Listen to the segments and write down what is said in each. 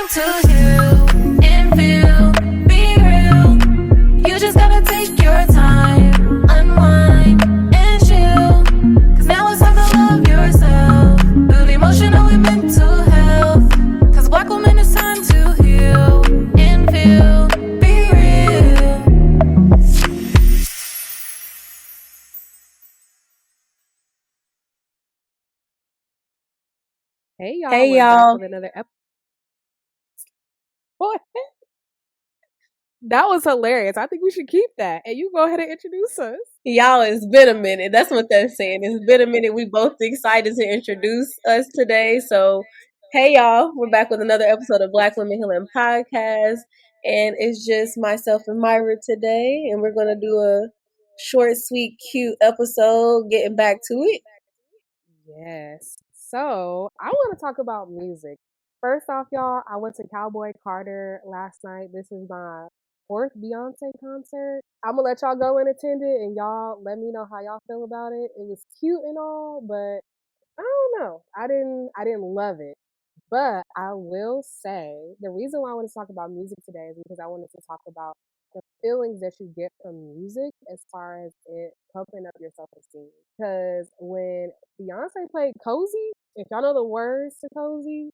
time to heal and feel, be real. You just gotta take your time, unwind and chill. Cause now it's time to love yourself. Build emotional and mental health. Cause Black woman, it's time to heal and feel, be real. Hey y'all, Hey we're back y'all. with another episode. That was hilarious. I think we should keep that. And you go ahead and introduce us. Y'all, it's been a minute. That's what they're saying. It's been a minute. We both excited to introduce us today. So, hey y'all, we're back with another episode of Black Women Healing Podcast. And it's just myself and Myra today. And we're going to do a short, sweet, cute episode, getting back to it. Yes. So I want to talk about music. First off, y'all, I went to Cowboy Carter last night. This is my fourth Beyonce concert. I'm gonna let y'all go and attend it, and y'all let me know how y'all feel about it. It was cute and all, but I don't know. I didn't love it. But I will say the reason why I want to talk about music today is because I wanted to talk about the feelings that you get from music as far as it pumping up your self esteem. Because when Beyonce played Cozy, if y'all know the words to Cozy,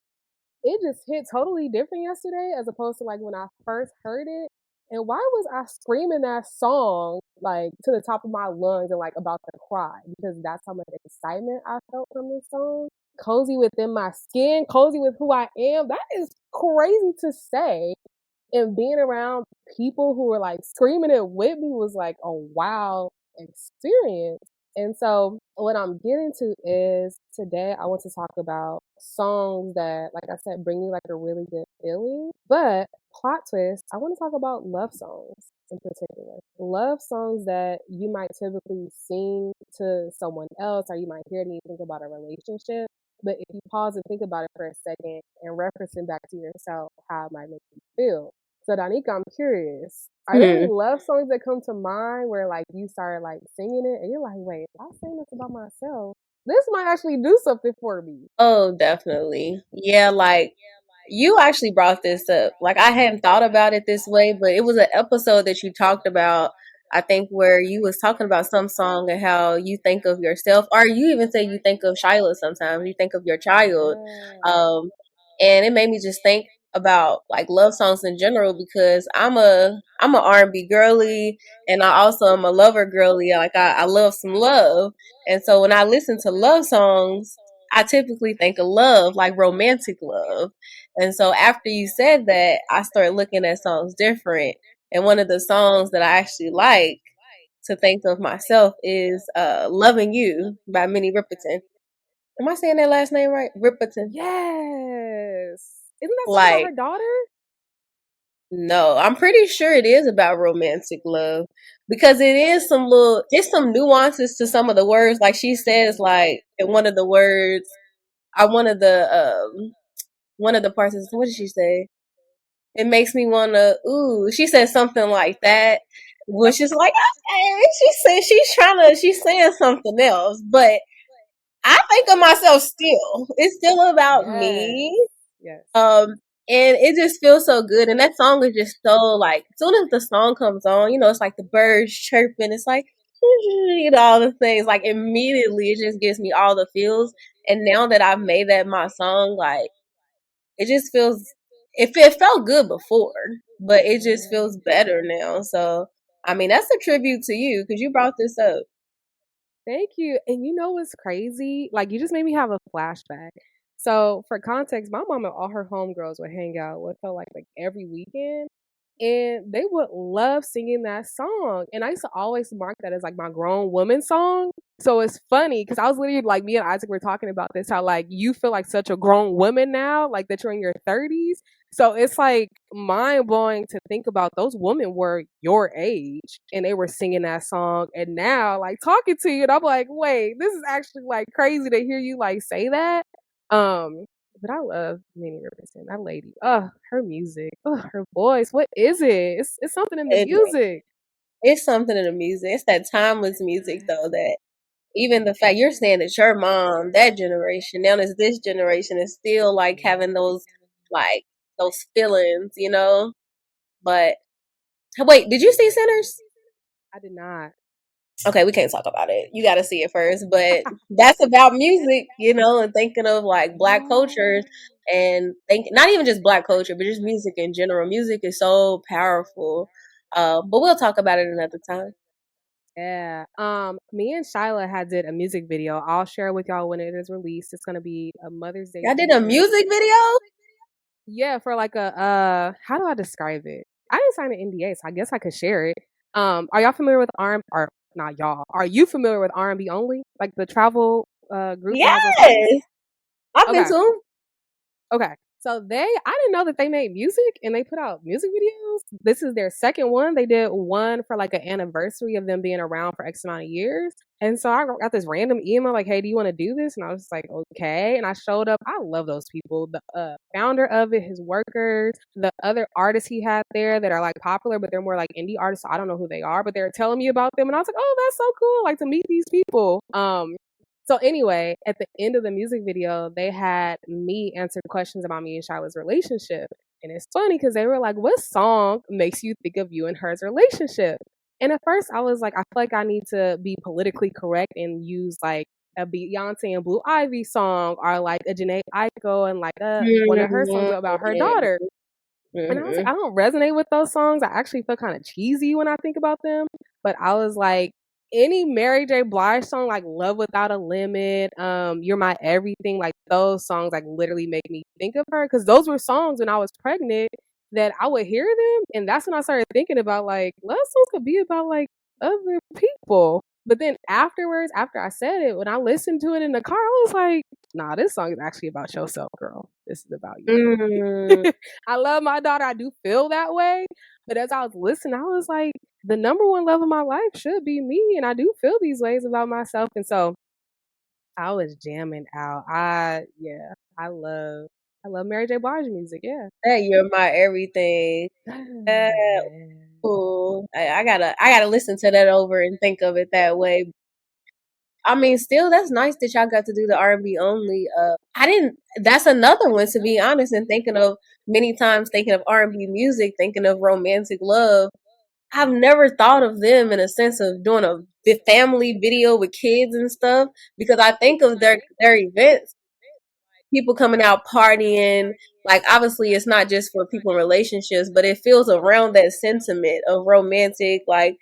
it just hit totally different yesterday as opposed to like when I first heard it. And why was I screaming that song like to the top of my lungs and like about to cry? Because that's how much excitement I felt from this song. Cozy within my skin, cozy with who I am. That is crazy to say. And being around people who were like screaming it with me was like a wow experience. And so, what I'm getting to is today I want to talk about songs that, like I said, bring you like a really good feeling. But plot twist, I want to talk about love songs in particular. Love songs that you might typically sing to someone else, or you might hear it and you think about a relationship. But if you pause and think about it for a second and referencing back to yourself, how it might make you feel. So Danica, I'm curious. Are there any love songs that come to mind where like you started like singing it and you're like, wait, if I sing this about myself, this might actually do something for me. Oh, definitely. Yeah, like you actually brought this up. Like I hadn't thought about it this way, but it was an episode that you talked about, I think, where you was talking about some song and how you think of yourself, or you even say you think of Shiloh sometimes, you think of your child. Yeah. Um, and it made me just think about like love songs in general because I'm a R&B girly and I also am a lover girly. Like I love some love. And so when I listen to love songs, I typically think of love, like romantic love. And so after you said that, I started looking at songs different. And one of the songs that I actually like to think of myself is Loving You by Minnie Riperton. Am I saying that last name right? Riperton. Yes. Isn't that song about Like, her daughter? no, I'm pretty sure it is about romantic love because it is it's some nuances to some of the words. Like she says, like in one of the words, I one of the parts is, what did she say? It makes me wanna, ooh, she said something like that, which is like, okay, she said she's saying something else, but I think of myself still. It's still about Yes. me. Yes. And it just feels so good. And that song is just so like, as soon as the song comes on, it's like the birds chirping. It's like, all the things. Like immediately, it just gives me all the feels. And now that I've made that my song, like it just feels. It felt good before, but it just feels better now. So, I mean, that's a tribute to you because you brought this up. Thank you. And you know what's crazy? Like you just made me have a flashback. So for context, my mom and all her homegirls would hang out with her like every weekend. And they would love singing that song. And I used to always mark that as like my grown woman song. So it's funny because I was literally like me and Isaac were talking about this, how like you feel like such a grown woman now, like that you're in your 30s. So it's like mind blowing to think about those women were your age and they were singing that song. And now, like talking to you, and I'm like, wait, this is actually like crazy to hear you like say that. Um, but I love Minnie Riperton. That lady. Her music. Her voice. What is it? It's something in the It, music. it's something in the music. It's that timeless music though that even the fact you're saying that your mom, that generation, now it's this generation is still like having those like those feelings, you know. But wait, did you see Sinners? I did not. Okay, we can't talk about it. You got to see it first. But that's about music, you know, and thinking of like black cultures and think not even just black culture, but just music in general. Music is so powerful. But we'll talk about it another time. Yeah. Me and Shyla had did a music video. I'll share with y'all when it is released. It's gonna be a Mother's Day Y'all did a feature. music video? Yeah, for like a how do I describe it? I didn't sign an NDA, so I guess I could share it. Are y'all familiar with R or not y'all? Are you familiar with R&B only? Like the travel group that has those parties? Yes. I've been Okay. to 'em. Okay. So I didn't know that they made music and they put out music videos. This is their second one. They did one for like an anniversary of them being around for X amount of years. And so I got this random email like, "Hey, do you want to do this?" And I was just like, "Okay." And I showed up. I love those people. The founder of it, his workers, the other artists he had there that are like popular, but they're more like indie artists. So I don't know who they are, but they were telling me about them, and I was like, "Oh, that's so cool! Like to meet these people." So anyway, at the end of the music video, they had me answer questions about me and Shiloh's relationship. And it's funny because they were like, "What song makes you think of you and her's relationship?" And at first I was like, I feel like I need to be politically correct and use like a Beyonce and Blue Ivy song or like a Janae Aiko and like one of her songs about her daughter. And I was like, Mm-hmm. I don't resonate with those songs. I actually feel kind of cheesy when I think about them. But I was like, any Mary J. Blige song, like Love Without a Limit, You're My Everything, like those songs like literally make me think of her. Because those were songs when I was pregnant that I would hear them. And that's when I started thinking about like love songs could be about like other people. But then afterwards, after I said it, when I listened to it in the car, I was like, nah, this song is actually about yourself, girl. This is about you. Mm. I love my daughter. I do feel that way. But as I was listening, I was like, the number one love of my life should be me. And I do feel these ways about myself. And so I was jamming out. I love Mary J. Blige music. Yeah. That you're my everything. Uh, Yeah. cool. I gotta listen to that over and think of it that way. I mean, still, that's nice that y'all got to do the R&B only. I didn't. That's another one to be honest. And thinking of many times, thinking of R&B music, thinking of romantic love. I've never thought of them in a sense of doing a family video with kids and stuff because I think of their events, people coming out partying. Like obviously, it's not just for people in relationships, but it feels around that sentiment of romantic, like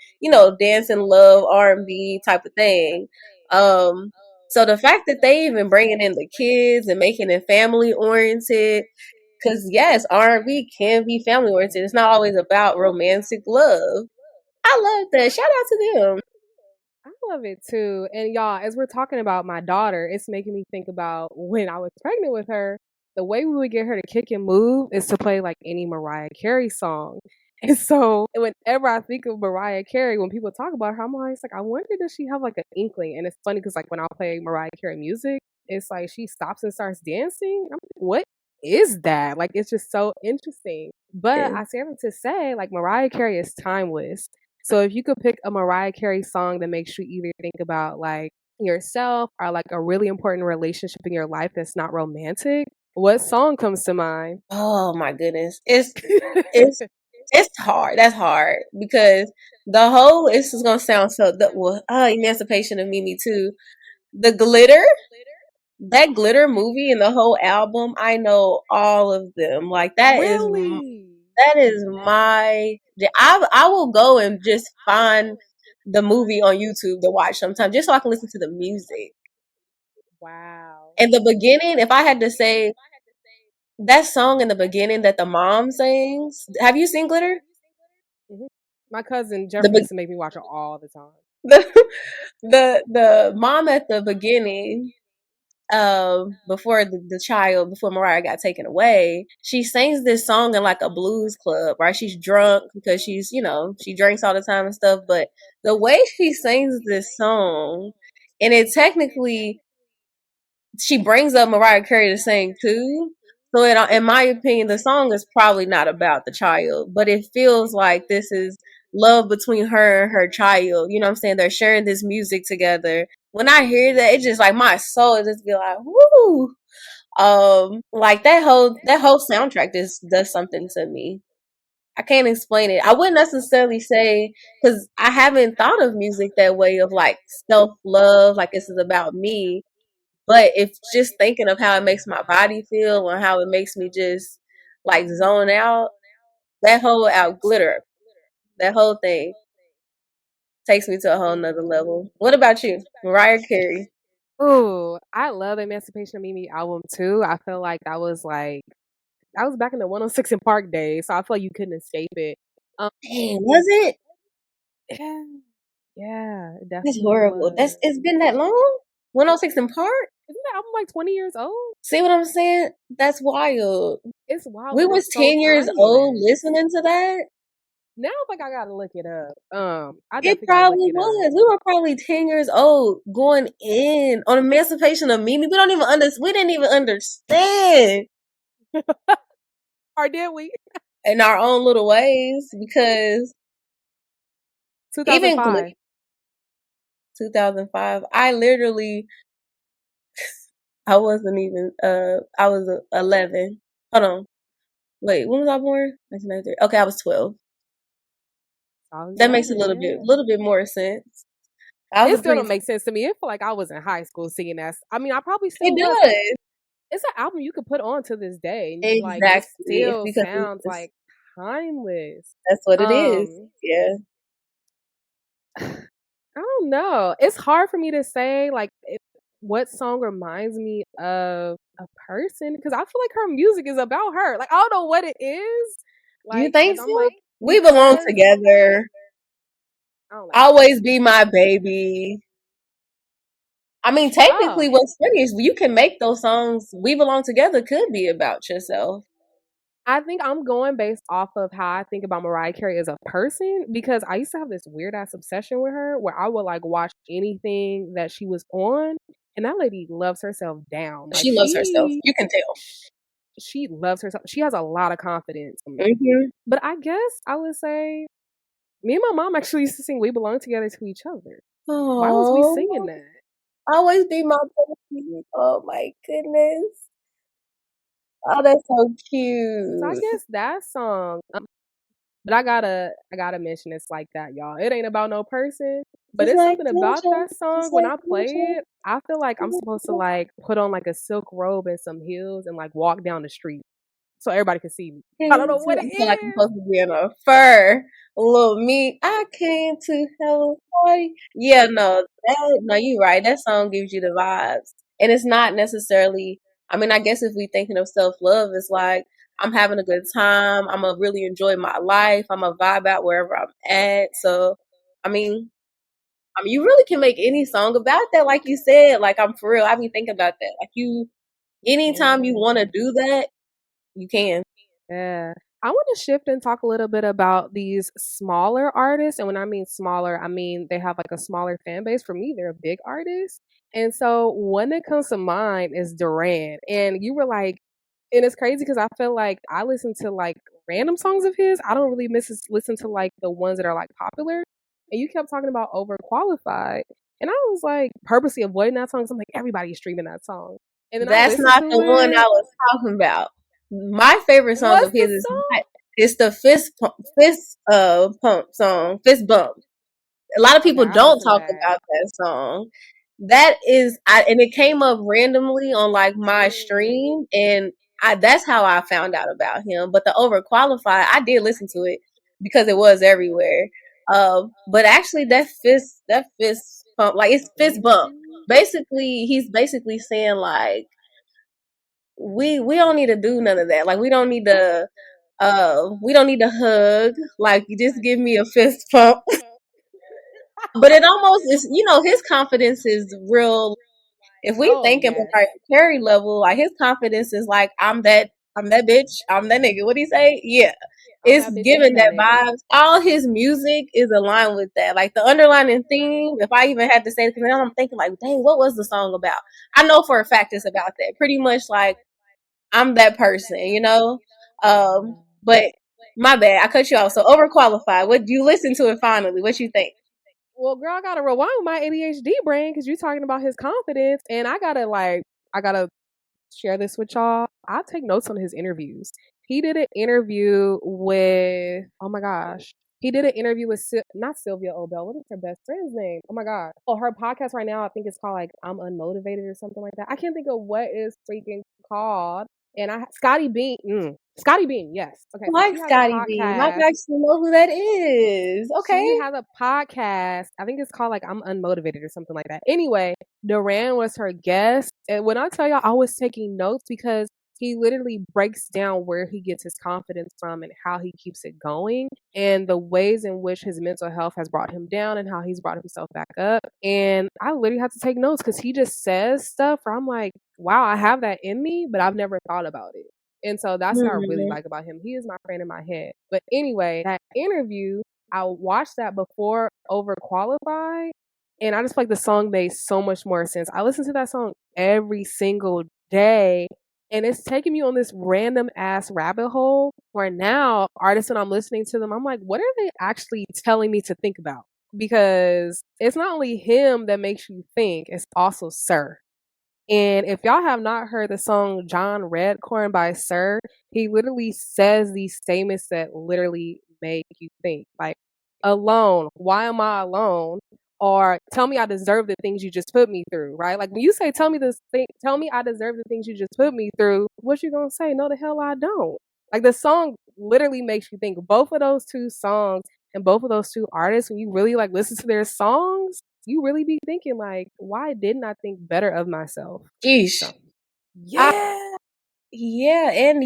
dancing, love, R&B type of thing. Um, so the fact that they even bringing in the kids and making it family oriented, because yes, R&B can be family oriented. It's not always about romantic love. I love that. Shout out to them. I love it too. And y'all, as we're talking about my daughter, it's making me think about when I was pregnant with her. The way we would get her to kick and move is to play like any Mariah Carey song. And so whenever I think of Mariah Carey, when people talk about her, I'm always like, I wonder does she have like an inkling? And it's funny because like when I play Mariah Carey music, it's like she stops and starts dancing. I'm like, what is that? Like it's just so interesting. But Yeah. I say everything to say, like Mariah Carey is timeless. So if you could pick a Mariah Carey song that makes you either think about like yourself or like a really important relationship in your life that's not romantic, what song comes to mind? Oh my goodness. It's it's hard. That's hard because the whole this is gonna sound so Emancipation of Mimi too. The glitter, that glitter movie and the whole album, I know all of them. Like Really? that is my I will go and just find the movie on YouTube to watch sometime just so I can listen to the music. Wow. In the beginning, if I had to say that song in the beginning that the mom sings, have you seen Glitter? Mhm. My cousin The Jeffrey be- used to make me watch it all the time. the the mom at the beginning, before the child, before Mariah got taken away, she sings this song in like a blues club, right? She's drunk because she drinks all the time and stuff, but the way she sings this song, and it technically she brings up Mariah Carey to sing too. So in my opinion, the song is probably not about the child, but it feels like this is love between her and her child. You know what I'm saying? They're sharing this music together. When I hear that, it's just like my soul just be like, woo. Like that whole soundtrack just does something to me. I can't explain it. I wouldn't necessarily say because I haven't thought of music that way of like self love, like this is about me. But if just thinking of how it makes my body feel or how it makes me just like zone out, that whole out glitter, that whole thing takes me to a whole nother level. What about you, Mariah Carey? Ooh, I love the Emancipation of Mimi album too. I feel like that was back in the 106 in Park days, so I feel like you couldn't escape it. Dang, was it? Yeah, yeah, it That's definitely horrible. was. It's been that long. 106 in Park. Isn't that album like 20 years old? See what I'm saying? That's wild. It's wild, We but was it's so 10 years old timeless. listening to that. Now I think I gotta look it up. I It definitely gotta look probably it up. was. We were probably 10 years old going in on Emancipation of Mimi. We didn't even understand Or did we? in our own little ways because even 2005. 2005, I wasn't even, I was 11. Hold on. Wait, when was I born? 1993. Okay, I was 12. I was That makes a 11, yeah. little bit more sense. I was It a still pretty, don't make sense to me. It feel like I was in high school singing that. I mean, I probably it still was. does. It's an album you could put on to this day, and like it Exactly. It's still because sounds like timeless. that's what it is. Um, Yeah. I don't know. It's hard for me to say like what song reminds me of a person because I feel like her music is about her. Like I don't know what it is. You Like think I'm so? like We belong because together. I don't like that song. Always be my baby. I mean, Oh, technically, what's funny is you can make those songs. We belong together could be about yourself. I think I'm going based off of how I think about Mariah Carey as a person because I used to have this weird ass obsession with her where I would like watch anything that she was on, and that lady loves herself down. Like She loves herself. You can tell. she loves herself. She has a lot of confidence. Mm-hmm. But I guess I would say me and my mom actually used to sing "We Belong Together" to each other. Why was we singing Oh, that? always be my baby. Oh my goodness. Oh, that's so So I cute. guess that song. But I gotta mention it's like that, y'all. It ain't about no person, but Just it's like something about Georgia. that song. Just When like I play Georgia. it, I feel like I'm supposed to like put on like a silk robe and some heels and like walk down the street so everybody can see me. I don't know what it You feel like I'm is. supposed to be in a fur. Little me, I came to help party. Yeah, no, you're right. That song gives you the vibes. And it's not necessarily, I mean, I guess if we thinking of self love, it's like I'm having a good time. I'm gonna really enjoy my life. I'm gonna vibe out wherever I'm at. So, I mean, you really can make any song about that, like you said. Like I'm for real. I be thinking about that. Like You anytime you want to can. do that, you can. Yeah. I want to shift and talk a little bit about these smaller artists. And when I mean smaller, I mean they have like a smaller fan base. For me, they're a big artist. And so one that comes to mind is Duran. And you were like, and it's crazy because I feel like I listen to like random songs of his. I don't really listen to like the ones that are like popular. And you kept talking about overqualified. And I was like purposely avoiding that song. 'Cause I'm like, everybody's streaming that song. And then I That's listened not to the one I it. was talking about. My favorite song What's of the his is song? not, it's the fist pump song, fist bump. A lot of Okay, people I haven't don't listened to talk that. about that song. That is, and it came up randomly on like my stream, and that's how I found out about him. But the overqualified, I did listen to it because it was everywhere. But actually, that fist pump, like it's fist bump. Basically, he's basically saying like we don't need to do none of that. Like we don't need to hug. Like you just give me a fist pump. But it almost is, his confidence is real. If we Oh think of yes. Mariah Carey level, like his confidence is like, I'm that bitch, I'm that nigga. What do you say? Yeah. I'm It's that bitch and giving that that nigga. vibes. All his music is aligned with that. Like the underlining theme, if I even had to say it, because now I'm thinking like, dang, what was the song about? I know for a fact it's about that. Pretty much like I'm that person. But my bad, I cut you off. So overqualified. What you listen to it finally? What you think? Well, girl, I gotta rewind with my ADHD brain because you're talking about his confidence, and I gotta share this with y'all. I take notes on his interviews. He did an interview with, oh my gosh. He did an interview with not Sylvia Obell. What is her best friend's name? Oh my god. Oh, her podcast right now, I think it's called like I'm Unmotivated or something like that. I can't think of what is freaking called. And Scotty Bean. Scotty Bean, yes. Okay, so Like she has a Scotty Beam. I podcast. actually know who that is. Okay. She has a podcast. I think it's called like I'm Unmotivated or something like that. Anyway, Duran was her guest. And when I tell y'all, I was taking notes because he literally breaks down where he gets his confidence from and how he keeps it going and the ways in which his mental health has brought him down and how he's brought himself back up. And I literally have to take notes because he just says stuff where I'm like, wow, I have that in me, but I've never thought about it. And so that's what I really like about him. He is my friend in my head. But anyway, that interview, I watched that before Overqualified, and I just feel like the song made so much more sense. I listen to that song every single day, and it's taking me on this random ass rabbit hole where now artists, when I'm listening to them, I'm like, what are they actually telling me to think about? Because it's not only him that makes you think, it's also Sir. And if y'all have not heard the song John Redcorn by Sir, he literally says these statements that literally make you think. Like, alone, why am I alone? Or tell me I deserve the things you just put me through, right? Like when you say tell me this thing, tell me I deserve the things you just put me through, what you gonna say? No the hell I don't. Like the song literally makes you think. Both of those two songs and both of those two artists, when you really like listen to their songs, you really be thinking like, why didn't I think better of myself? Geesh. So, yeah. Yeah, and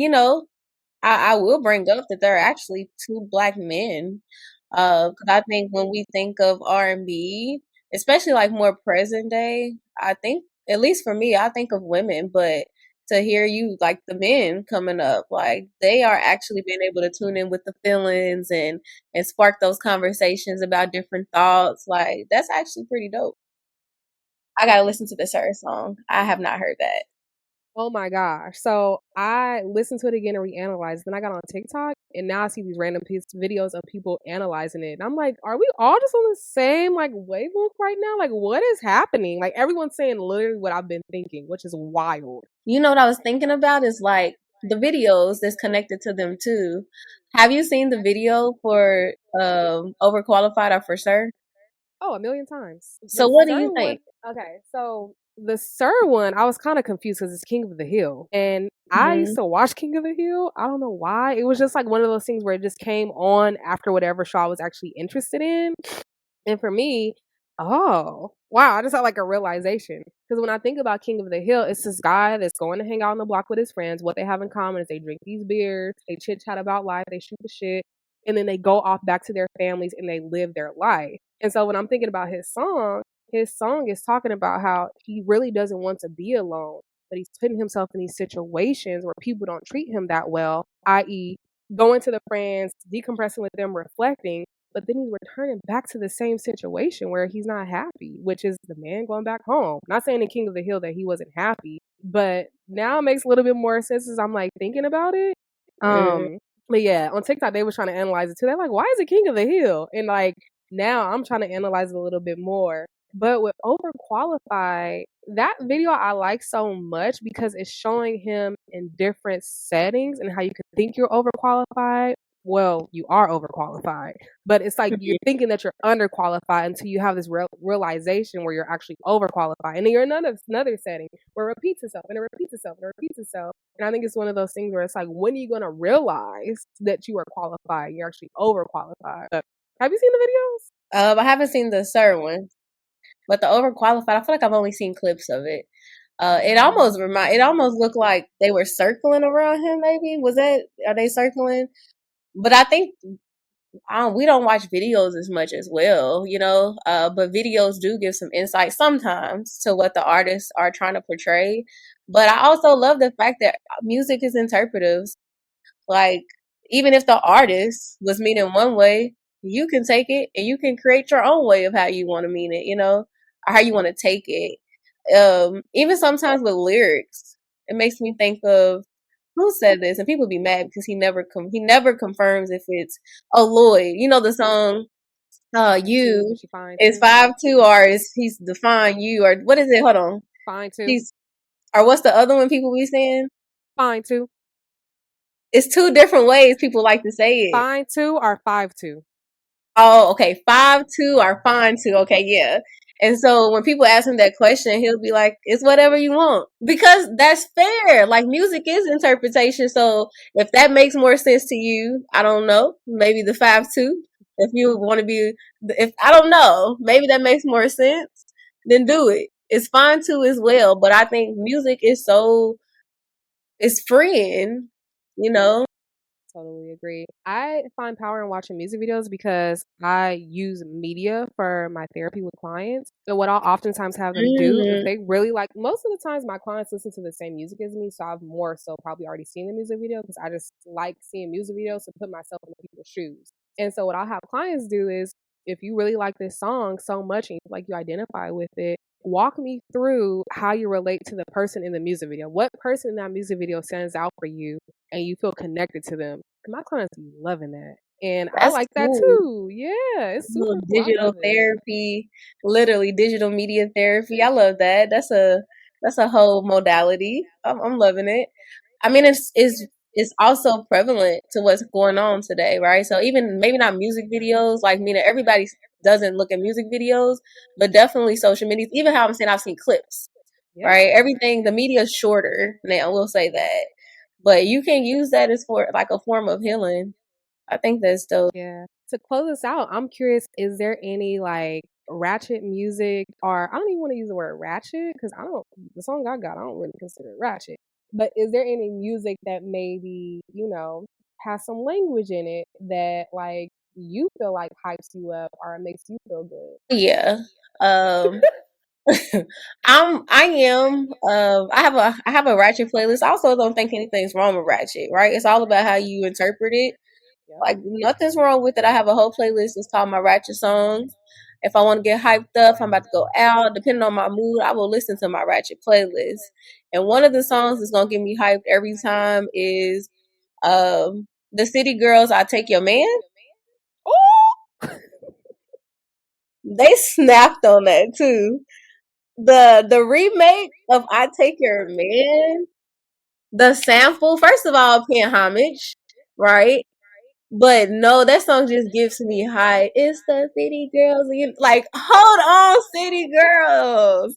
I will bring up that there are actually two black men. Because I think when we think of R&B, especially like more present day, I think, at least for me, I think of women, but to hear you, like the men coming up, like they are actually being able to tune in with the feelings and spark those conversations about different thoughts. Like that's actually pretty dope. I gotta listen to the Sir song. I have not heard that. Oh my gosh. So I listened to it again and reanalyzed. Then I got on TikTok and now I see these random videos of people analyzing it. And I'm like, are we all just on the same like wavelength right now? Like what is happening? Like everyone's saying literally what I've been thinking, which is wild. You know what I was thinking about is like the videos that's connected to them too. Have you seen the video for Overqualified or for Sir? Oh, a million times. So The what do Sir you one, think? okay, so the Sir one, I was kind of confused because it's King of the Hill. And I used Hmm. to watch King of the Hill. I don't know why. It was just like one of those things where it just came on after whatever show I was actually interested in. And for me, oh, wow, I just had like a realization. Because when I think about King of the Hill, it's this guy that's going to hang out on the block with his friends. What they have in common is they drink these beers, they chit chat about life, they shoot the shit, and then they go off back to their families and they live their life. And so when I'm thinking about his song is talking about how he really doesn't want to be alone, but he's putting himself in these situations where people don't treat him that well, i.e., going to the friends, decompressing with them, reflecting, but then he's returning back to the same situation where he's not happy, which is the man going back home. Not saying in King of the Hill that he wasn't happy, but now it makes a little bit more sense as I'm like thinking about it. Mm. But yeah, on TikTok they were trying to analyze it too. They're like, why is it King of the Hill? And like now I'm trying to analyze it a little bit more. But with Overqualified, that video I like so much because it's showing him in different settings and how you can think you're overqualified. Well, you are overqualified, but it's like you're thinking that you're underqualified until you have this realization where you're actually overqualified. And then you're in another setting where it repeats itself and it repeats itself and it repeats itself. And I think it's one of those things where it's like, when are you going to realize that you are qualified? You're actually overqualified. Have you seen the videos? I haven't seen the Sir one, but the Overqualified, I feel like I've only seen clips of it. It almost looked like they were circling around him. Maybe are they circling? But I think we don't watch videos as much as well, but videos do give some insight sometimes to what the artists are trying to portray. But I also love the fact that music is interpretive. Like, even if the artist was meaning one way, you can take it and you can create your own way of how you want to mean it, or how you want to take it. Even sometimes with lyrics, it makes me think of who said this, and people be mad because he never confirms if it's Lloyd. You know the song, Too, you is she fine is too? 5'2", or is he's define you, or what is it? Hold on, Fine too. he's Or what's the other one people be saying? Fine two. It's two different ways people like to say it. Fine two or 5-2. Oh, okay. 5-2 or fine two. Okay, yeah. And so when people ask him that question, he'll be like, it's whatever you want. Because that's fair. Like music is interpretation. So if that makes more sense to you, I don't know. Maybe the 5-2. If you want to be, if I don't know, maybe that makes more sense, then do it. It's fine too as well. But I think music is it's freeing, you know? Totally agree. I find power in watching music videos because I use media for my therapy with clients. So what I'll oftentimes have them do, if Mm-hmm. they really like, most of the times my clients listen to the same music as me, so I've more so probably already seen the music video because I just like seeing music videos to put myself in the people's shoes. And so what I'll have clients do is, if you really like this song so much and like you identify with it, walk me through how you relate to the person in the music video. What person in that music video stands out for you and you feel connected to them? My clients be loving that. And I That's like that cool. too. Yeah, it's Little super cool. I digital love it. therapy, literally digital media therapy. I love that. That's a whole modality. I'm loving it. I mean, it's also prevalent to what's going on today, right? So even maybe not music videos, like meaning everybody doesn't look at music videos, but definitely social media. Even how I'm saying I've seen clips, Yeah. right? Everything the media is shorter now. We'll say that, but you can use that as for like a form of healing. I think that's dope. Yeah. To close us out, I'm curious, is there any like ratchet music, or I don't even want to use the word ratchet because I don't, the song I got, I don't really consider it ratchet. But is there any music that maybe, has some language in it that like you feel like hypes you up or makes you feel good? Yeah. Um I have a ratchet playlist. I also don't think anything's wrong with ratchet, right? It's all about how you interpret it. Yep. Like nothing's wrong with it. I have a whole playlist that's called my ratchet songs. If I want to get hyped up, if I'm about to go out, depending on my mood, I will listen to my ratchet playlist. And one of the songs that's gonna get me hyped every time is the City Girls I Take Your Man. Oh, They snapped on that too. The remake of I Take Your Man, the sample, first of all, paying homage, right? But no, that song just gives me high. It's the City Girls again. Like, hold on, City Girls.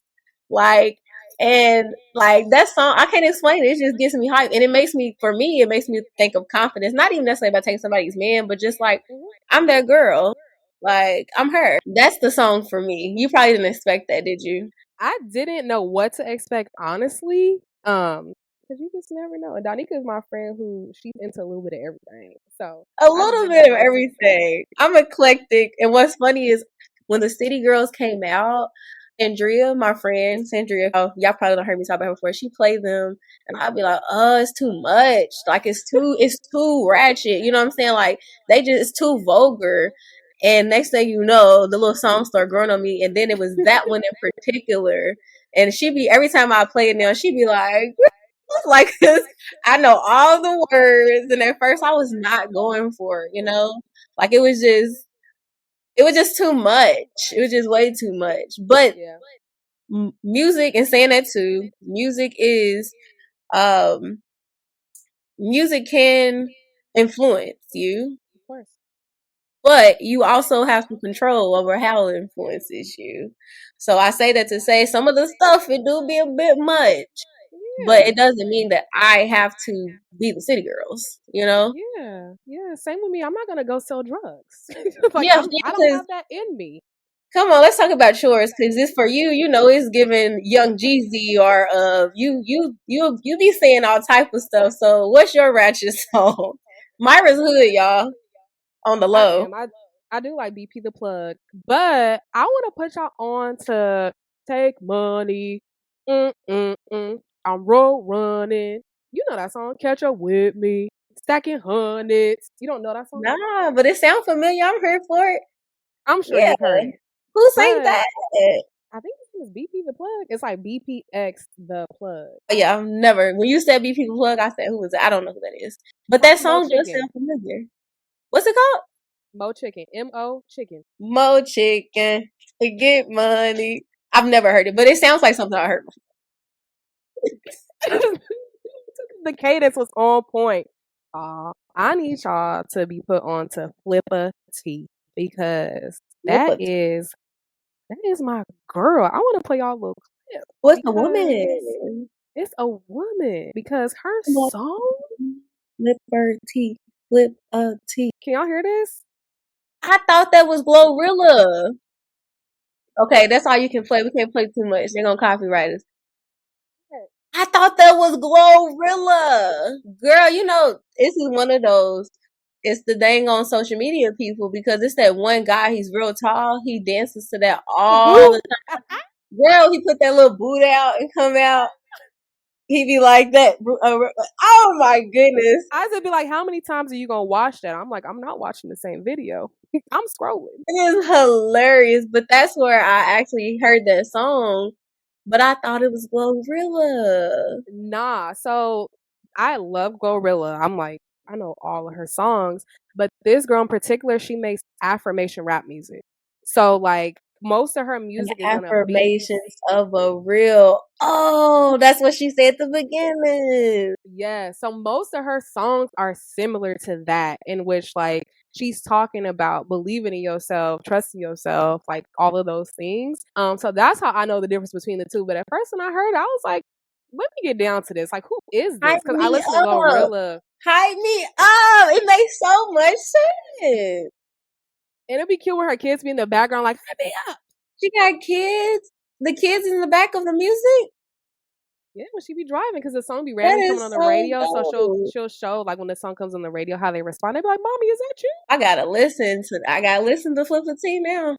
Like, and like that song, I can't explain it. It just gives me hype. And it makes me, for me, it makes me think of confidence. Not even necessarily about taking somebody's man, but just like, mhm. I'm that girl. Like, I'm her. That's the song for me. You probably didn't expect that, did you? I didn't know what to expect, honestly. Because you just never know. And Donika is my friend who she's into a little bit of everything. So A I just little didn't know bit of what to expect. everything. I'm eclectic. And what's funny is when the City Girls came out, Sandria, my friend, Sandria, oh, y'all probably don't heard me talk about her before. She played them, and I'd be like, "Oh, it's too much. Like it's too ratchet." You know what I'm saying? Like they just it's too vulgar. And next thing you know, the little song started growing on me, and then it was that one in particular. And she be every time I play it now, she'd be like, like, 'cause I know all the words, and at first I was not going for it, like it was just too much. It was just way too much. But Yeah, music, and saying that too, um music can influence you, of course. but you also have some control over how it influences you. So I say that to say some of the stuff it do be a bit much, but Yeah. it doesn't mean that I have to be the city girls, you know? Yeah. Yeah. Same with me. I'm not gonna go sell drugs. Like Yeah, I don't because have that in me. come on, let's talk about chores. Because this for you, it's giving Young Jeezy or you be saying all type of stuff. So what's your ratchet song? Myra's hood, y'all, on the I low. am. I do like BP the plug, but I want to put y'all on to Take Money. I'm road running. You know that song? Catch up with me. Stacking hundreds. You don't know that song? Nah, but it sounds familiar. I'm here for it. I'm sure Yeah, you've heard it, who sang but that? I think his name is BP the plug. It's like BPX the plug. Oh, yeah, I've never. When you said BP Plug, I said who is it? I don't know who that is. But that Probably Mo song does Chicken. sound familiar. What's it called? Mo Chicken. MO Chicken. Mo Chicken to get money. I've never heard it, but it sounds like something I heard before. The cadence was on point. I need y'all to be put on to Flippa T because Flippa. that is my girl. I want to play y'all a little clip What's a because woman? it's a woman because her Come on. song. Flipper T. Flippa T. Can y'all hear this? I thought that was Glorilla. Okay, that's all you can play. We can't play too much. They're gonna copyright us. I thought that was Glorilla. Girl, you know, this is one of those. It's the dang on social media people because it's that one guy, he's real tall. He dances to that all the time. Girl, he put that little boot out and come out. He be like that. Oh my goodness. I would be like, how many times are you gonna watch that? I'm like, I'm not watching the same video. I'm scrolling. It is hilarious, but that's where I actually heard that song. But I thought it was Glorilla. Nah, so I love Glorilla. I'm like, I know all of her songs, but this girl in particular, she makes affirmation rap music. So like most of her music is gonna be Affirmations of a real. Oh, that's what she said at the beginning. yeah. So most of her songs are similar to that, in which like she's talking about believing in yourself, trusting yourself, like all of those things. So that's how I know the difference between the two. But at first when I heard it, I was like, let me get down to this. Like, who is this? Hype Because I me listen to up. Glorilla. Hype me up. It makes so much sense. And it'd be cute when her kids be in the background, like, hype me up. She got kids. The kids in the back of the music. Yeah, when she be driving, because the song be randomly That coming is on the so radio, so dope. she'll show like when the song comes on the radio how they respond. They be like, "Mommy, is that you?" I gotta listen to Flippa T now.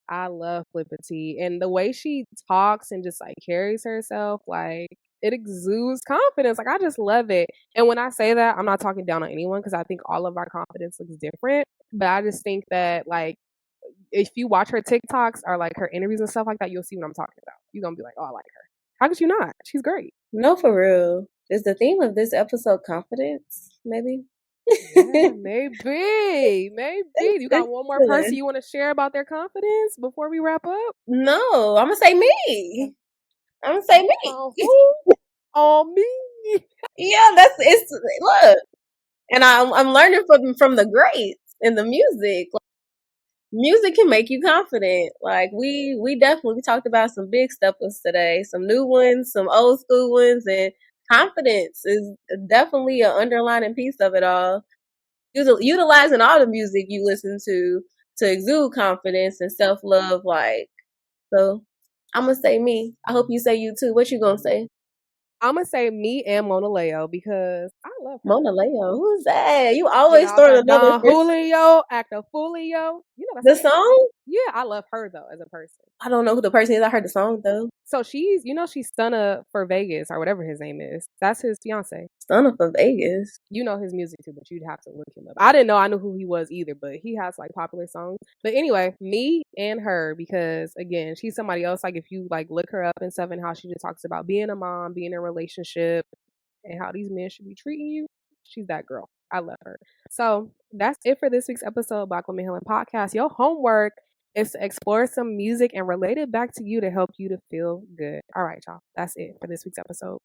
I love Flippa T, and the way she talks and just like carries herself, like it exudes confidence. Like I just love it. And when I say that, I'm not talking down on anyone because I think all of our confidence looks different. But I just think that like if you watch her TikToks or like her interviews and stuff like that, you'll see what I'm talking about. You're gonna be like, "Oh, I like her." How could you not? She's great. No, for real. Is the theme of this episode confidence? Maybe. Yeah, maybe. You got one more person Good. you want to share about their confidence before we wrap up? No, I'm gonna say me. I'm gonna say me. On who? On me. Yeah, it's look, and I'm learning from the greats in the music. Like, music can make you confident. Like we definitely talked about some big steppers today, some new ones, some old school ones, and confidence is definitely an underlining piece of it all. Utilizing all the music you listen to exude confidence and self love. Like so, I'm gonna say me. I hope you say you too. What you gonna say? I'm gonna say me and Mona Leo because I love her. Mona Leo. Who's that? You Get always out throwing that another Don person. Julio, actor Fulio. You know The that's her. song? Yeah, I love her though as a person. I don't know who the person is. I heard the song though. So she's, she's Stunna for Vegas or whatever his name is. That's his fiance. Stunna for Vegas. You know his music too, but you'd have to look him up. I didn't know I knew who he was either, but he has like popular songs. But anyway, me and her, because again, she's somebody else. Like if you like look her up and stuff and how she just talks about being a mom, being in a relationship, and how these men should be treating you, she's that girl. I love her. So that's it for this week's episode of Black Women Healing Podcast. Your homework is to explore some music and relate it back to you to help you to feel good. All right, y'all. That's it for this week's episode.